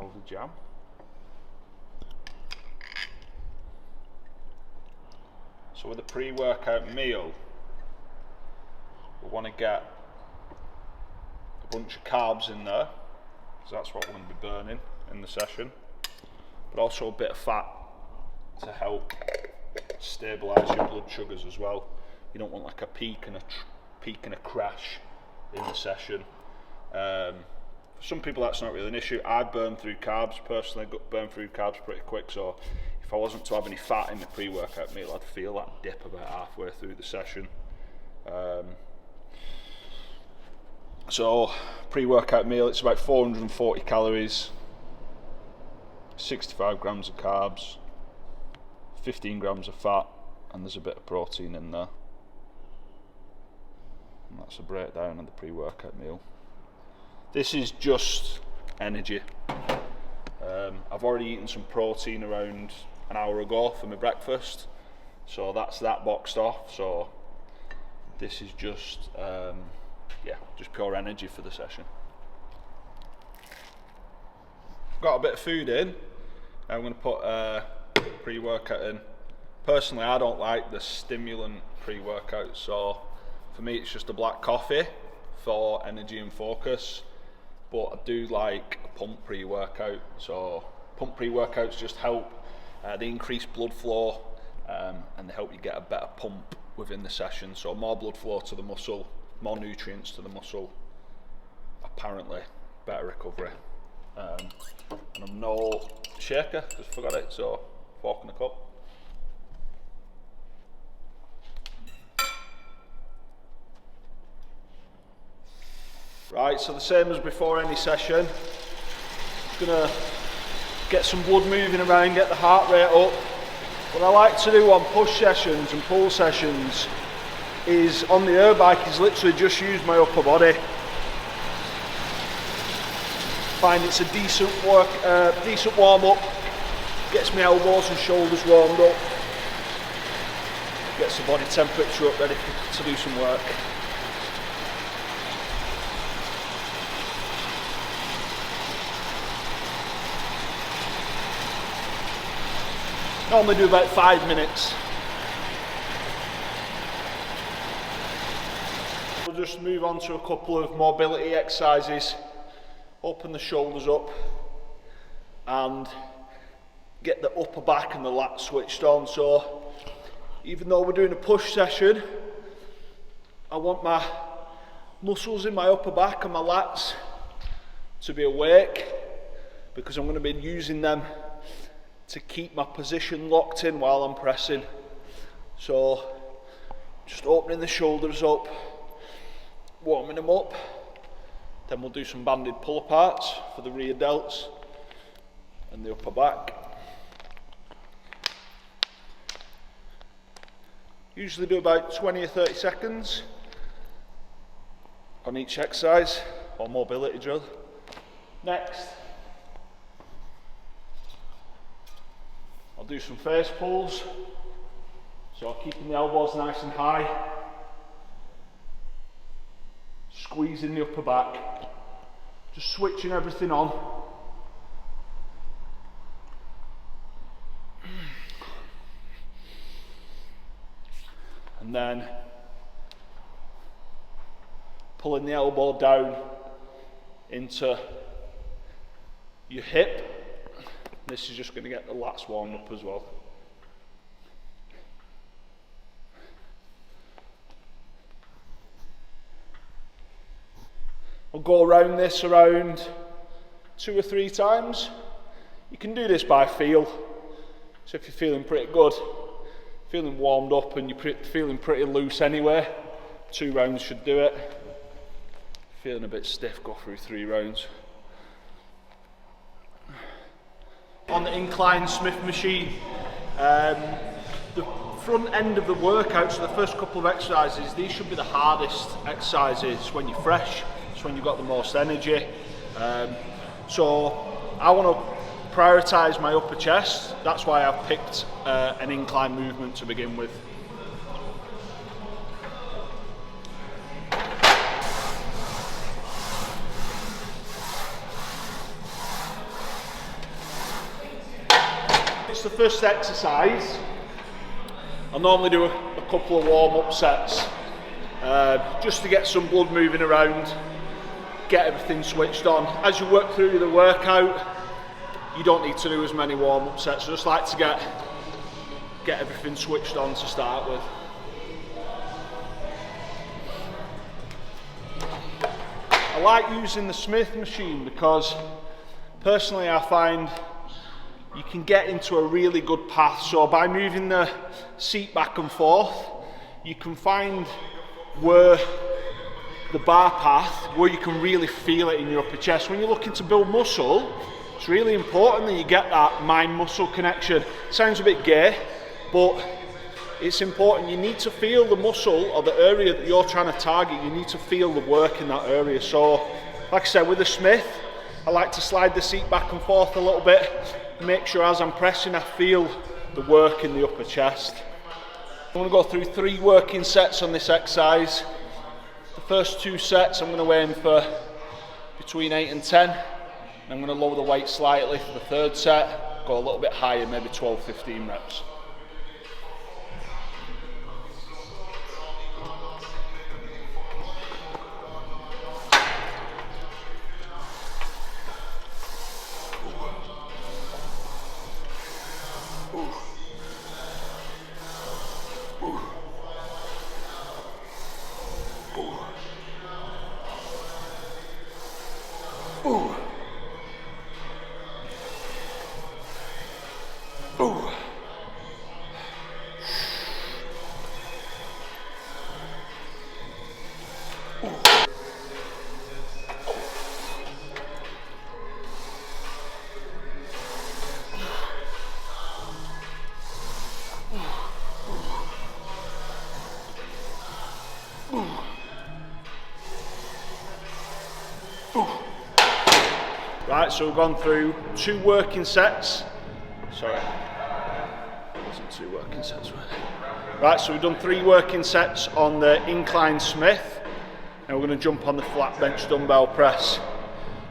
of the jam. So with a pre-workout meal, we want to get a bunch of carbs in there, because that's what we're going to be burning in the session, but also a bit of fat to help stabilise your blood sugars as well. You don't want like a peak and a crash in the session. For some people that's not really an issue. I burn through carbs personally, burn through carbs pretty quick, so if I wasn't to have any fat in the pre-workout meal, I'd feel that dip about halfway through the session. So pre-workout meal, it's about 440 calories, 65 grams of carbs, 15 grams of fat, and there's a bit of protein in there. And that's a breakdown of the pre-workout meal. This is just energy. I've already eaten some protein around an hour ago for my breakfast, so that's that boxed off. So this is just just pure energy for the session. Got a bit of food in. I'm going to put pre-workout in. Personally, I don't like the stimulant pre-workout, so for me it's just a black coffee for energy and focus, but I do like a pump pre-workout. So pump pre-workouts just help, they increase blood flow, and they help you get a better pump within the session. So more blood flow to the muscle, more nutrients to the muscle, apparently better recovery. And I'm no shaker, just forgot it, so fork and a cup. Right, so the same as before any session, just gonna get some blood moving around, get the heart rate up. What I like to do on push sessions and pull sessions is, on the air bike, is literally just use my upper body. Find it's a decent warm up, gets my elbows and shoulders warmed up, gets the body temperature up, ready to do some work. Normally do about 5 minutes. We'll just move on to a couple of mobility exercises. Open the shoulders up and get the upper back and the lats switched on. So even though we're doing a push session, I want my muscles in my upper back and my lats to be awake, because I'm going to be using them to keep my position locked in while I'm pressing. So just opening the shoulders up, warming them up. Then we'll do some banded pull aparts for the rear delts and the upper back. Usually do about 20 or 30 seconds on each exercise or mobility drill. Next, I'll do some face pulls. So keeping the elbows nice and high, squeezing the upper back, just switching everything on. And then pulling the elbow down into your hip. This is just going to get the lats warmed up as well. I'll go around this around 2 or 3 times. You can do this by feel. So if you're feeling pretty good, feeling warmed up and you're feeling pretty loose anyway, 2 rounds should do it. Feeling a bit stiff, go through 3 rounds. On the incline Smith machine, the front end of the workout, so the first couple of exercises, these should be the hardest exercises when you're fresh. It's when you've got the most energy. So I want to prioritise my upper chest. That's why I've picked an incline movement to begin with. finished the first exercise, I'll normally do a couple of warm-up sets, just to get some blood moving around, get everything switched on. As you work through the workout, you don't need to do as many warm-up sets. I just like to get everything switched on to start with. I like using the Smith machine because personally I find you can get into a really good path. So by moving the seat back and forth, you can find where the bar path, where you can really feel it in your upper chest. When you're looking to build muscle, it's really important that you get that mind-muscle connection. Sounds a bit gay, but it's important. You need to feel the muscle or the area that you're trying to target. You need to feel the work in that area. So, like I said, with the Smith, I like to slide the seat back and forth a little bit, make sure as I'm pressing I feel the work in the upper chest. I'm going to go through 3 working sets on this exercise. The first 2 sets I'm going to aim for between 8 and 10. I'm going to lower the weight slightly for the third set, go a little bit higher, maybe 12-15 reps. Right, so we've gone through 2 working sets. Sorry, it wasn't 2 working sets, were they? Right, so we've done 3 working sets on the incline Smith, and we're going to jump on the flat bench dumbbell press.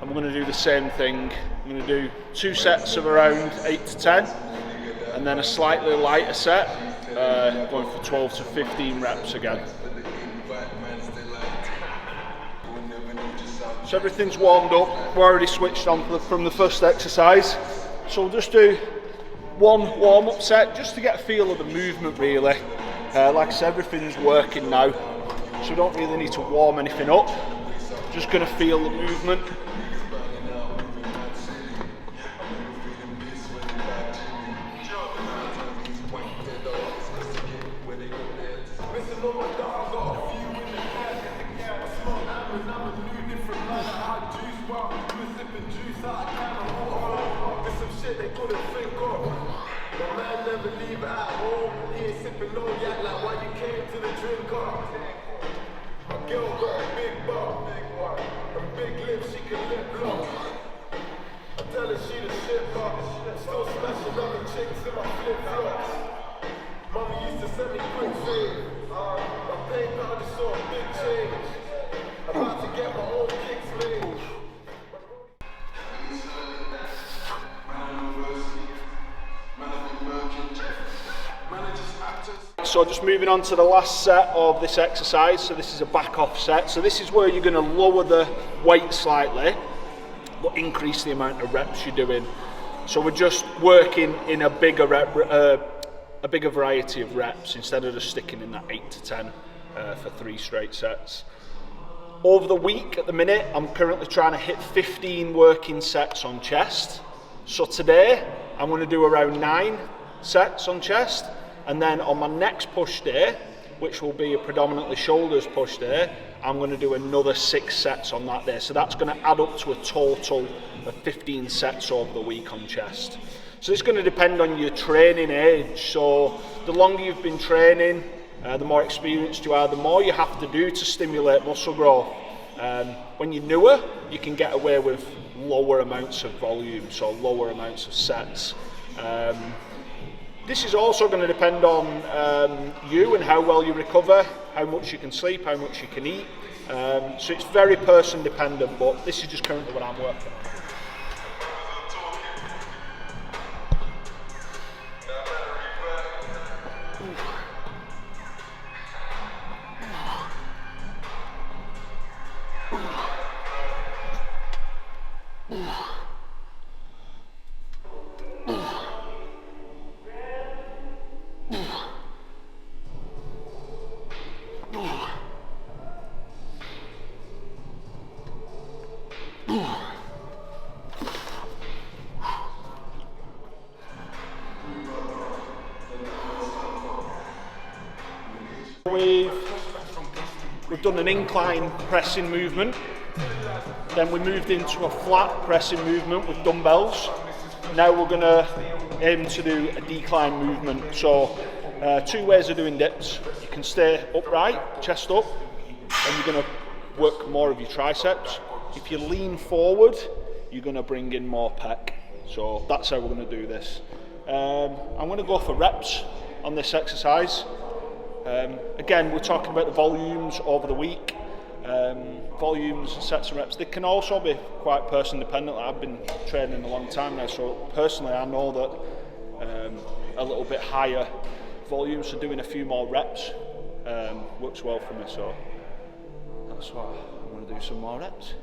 And we're going to do the same thing. I'm going to do 2 sets of around 8 to 10, and then a slightly lighter set, going for 12 to 15 reps again. So everything's warmed up, we're already switched on from the first exercise. So we'll just do 1 warm-up set just to get a feel of the movement really. Like I said, everything's working now, so we don't really need to warm anything up. Just going to feel the movement. So just moving on to the last set of this exercise. So this is a back off set. So this is where you're going to lower the weight slightly, but increase the amount of reps you're doing. So we're just working in a bigger variety of reps instead of just sticking in that 8 to 10 for 3 straight sets. Over the week at the minute, I'm currently trying to hit 15 working sets on chest. So today, I'm going to do around 9 sets on chest. And then on my next push day, which will be a predominantly shoulders push day, I'm going to do another 6 sets on that day. So that's going to add up to a total of 15 sets over the week on chest. So it's going to depend on your training age. So the longer you've been training, the more experienced you are, the more you have to do to stimulate muscle growth. When you're newer, you can get away with lower amounts of volume, so lower amounts of sets. This is also going to depend on you and how well you recover, how much you can sleep, how much you can eat. So it's very person dependent, but this is just currently what I'm working on. done an incline pressing movement, then we moved into a flat pressing movement with dumbbells. Now we're going to aim to do a decline movement. So 2 ways of doing dips. You can stay upright, chest up, and you're going to work more of your triceps. If you lean forward, you're going to bring in more pec. So that's how we're going to do this. I'm going to go for reps on this exercise. Again, we're talking about the volumes over the week. Volumes, sets and reps, they can also be quite person dependent. I've been training a long time now, so personally I know that a little bit higher volumes, so doing a few more reps works well for me, so that's why I'm going to do some more reps.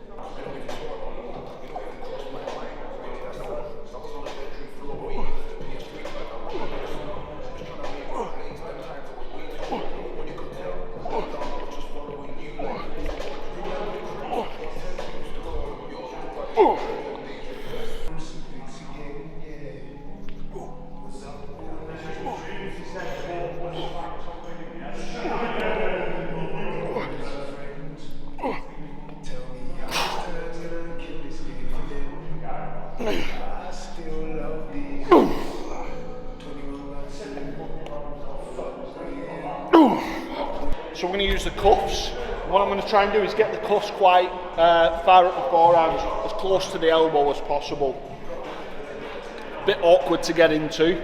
So I'm going to use the cuffs. What I'm going to try and do is get the cuffs quite far up the forearms, as close to the elbow as possible. A bit awkward to get into.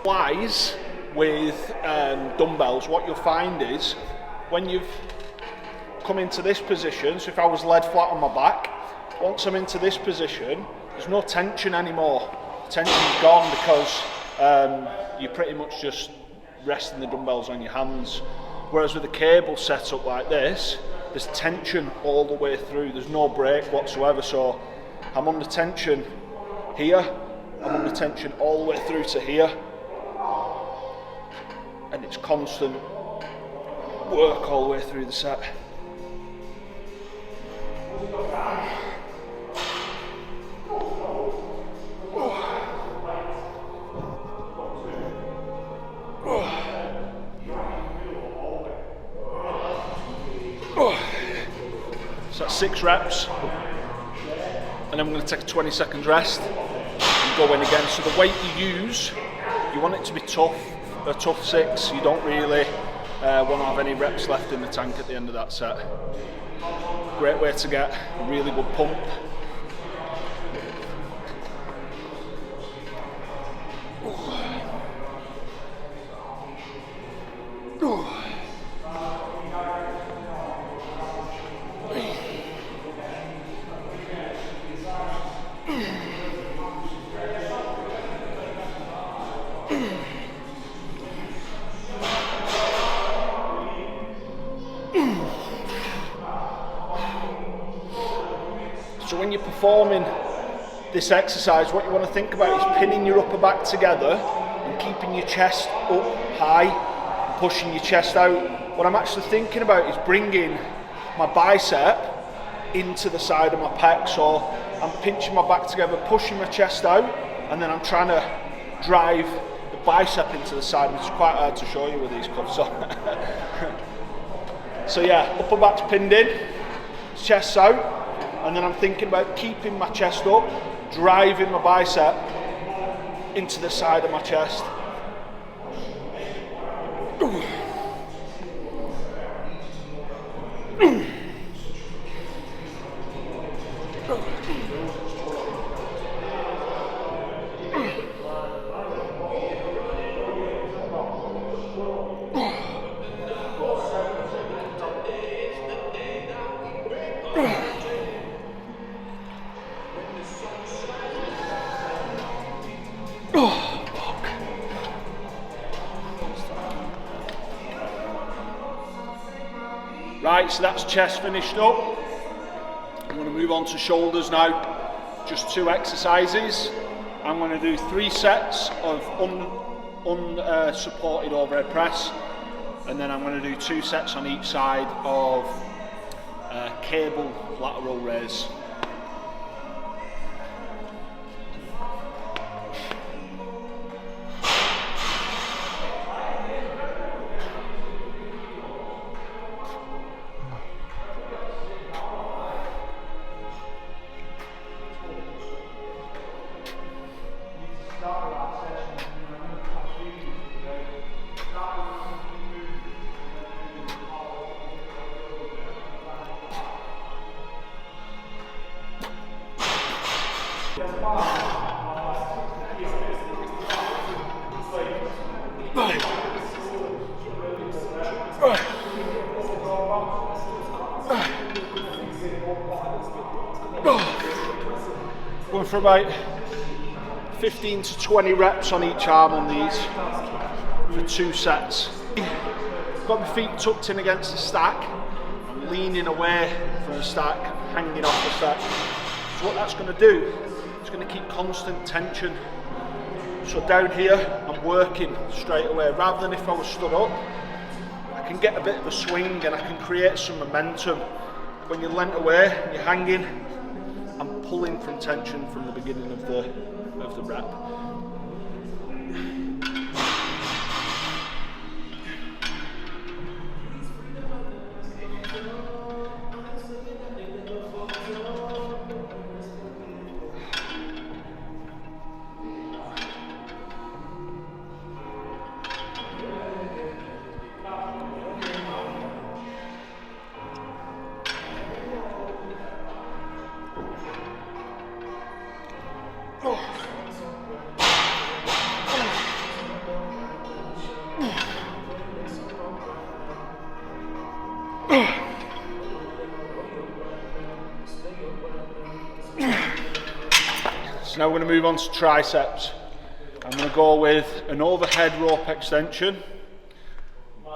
Wise with dumbbells, what you'll find is when you've come into this position, so if I was laid flat on my back, once I'm into this position, there's no tension anymore. Tension's gone because you're pretty much just resting the dumbbells on your hands. Whereas with a cable set up like this, there's tension all the way through. There's no break whatsoever. So I'm under tension here, I'm under tension all the way through to here. And it's constant work all the way through the set. So that's 6 reps, and then I'm going to take a 20 seconds rest and go in again. So the weight you use, you want it to be tough, a tough 6. You don't really want to have any reps left in the tank at the end of that set. Great way to get a really good pump. So when you're performing this exercise, what you want to think about is pinning your upper back together and keeping your chest up high and pushing your chest out. What I'm actually thinking about is bringing my bicep into the side of my pec. So I'm pinching my back together, pushing my chest out, and then I'm trying to drive the bicep into the side, which is quite hard to show you with these cuffs on. So yeah, upper back's pinned in, chest's out. And then I'm thinking about keeping my chest up, driving my bicep into the side of my chest. Right, so that's chest finished up. I'm going to move on to shoulders now. Just 2 exercises. I'm going to do 3 sets of unsupported overhead press, and then I'm going to do 2 sets on each side of cable lateral raise. Going for about 15 to 20 reps on each arm on these for 2 sets. Got my feet tucked in against the stack. I'm leaning away from the stack, hanging off the stack. So what that's going to do, it's going to keep constant tension. So down here, I'm working straight away. Rather than if I was stood up, I can get a bit of a swing and I can create some momentum. When you're leant away and you're hanging, I'm pulling from tension from the beginning of the rep. So now we're going to move on to triceps. I'm going to go with an overhead rope extension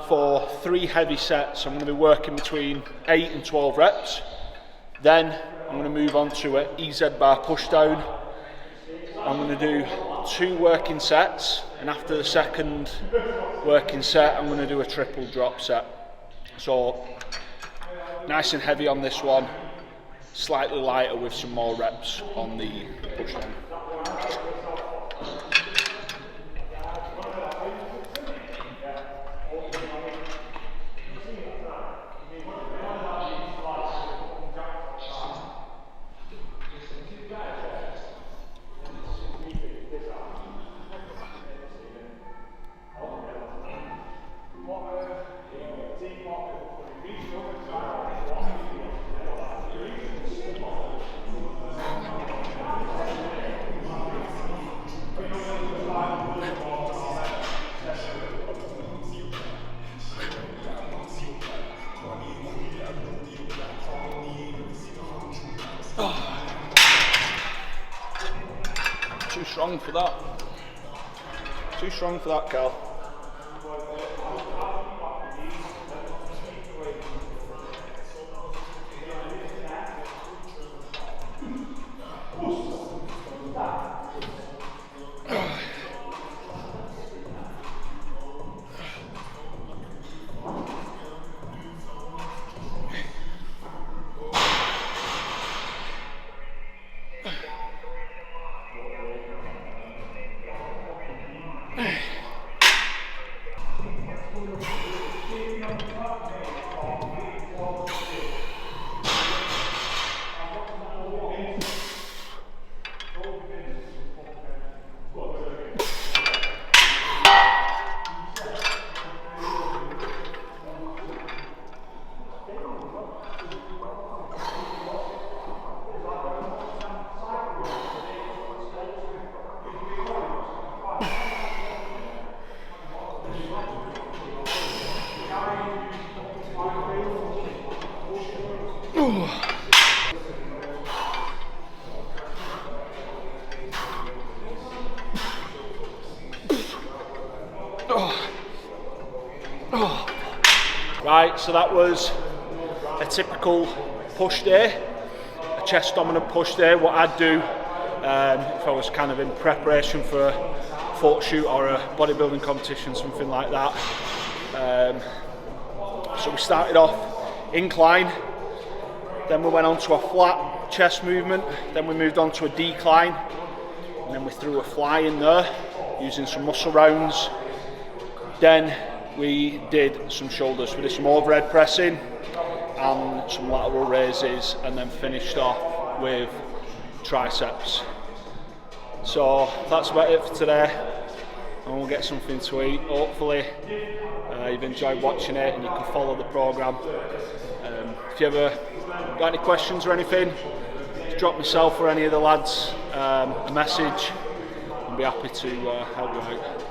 for 3 heavy sets. I'm going to be working between 8 and 12 reps. Then I'm going to move on to an EZ bar push down. I'm going to do 2 working sets, and after the second working set I'm going to do a triple drop set. So nice and heavy on this one, slightly lighter with some more reps on the push down. Too strong for that. Too strong for that, Cal. Right, so that was a typical push day, a chest dominant push day. What I'd do if I was kind of in preparation for a photo shoot or a bodybuilding competition, something like that. So we started off incline, then we went on to a flat chest movement, then we moved on to a decline, and then we threw a fly in there using some muscle rounds. Then we did some shoulders. We did some overhead pressing and some lateral raises, and then finished off with triceps. So that's about it for today, and we'll get something to eat. Hopefully you've enjoyed watching it and you can follow the program. If you ever got any questions or anything, drop myself or any of the lads a message. I'll be happy to help you out.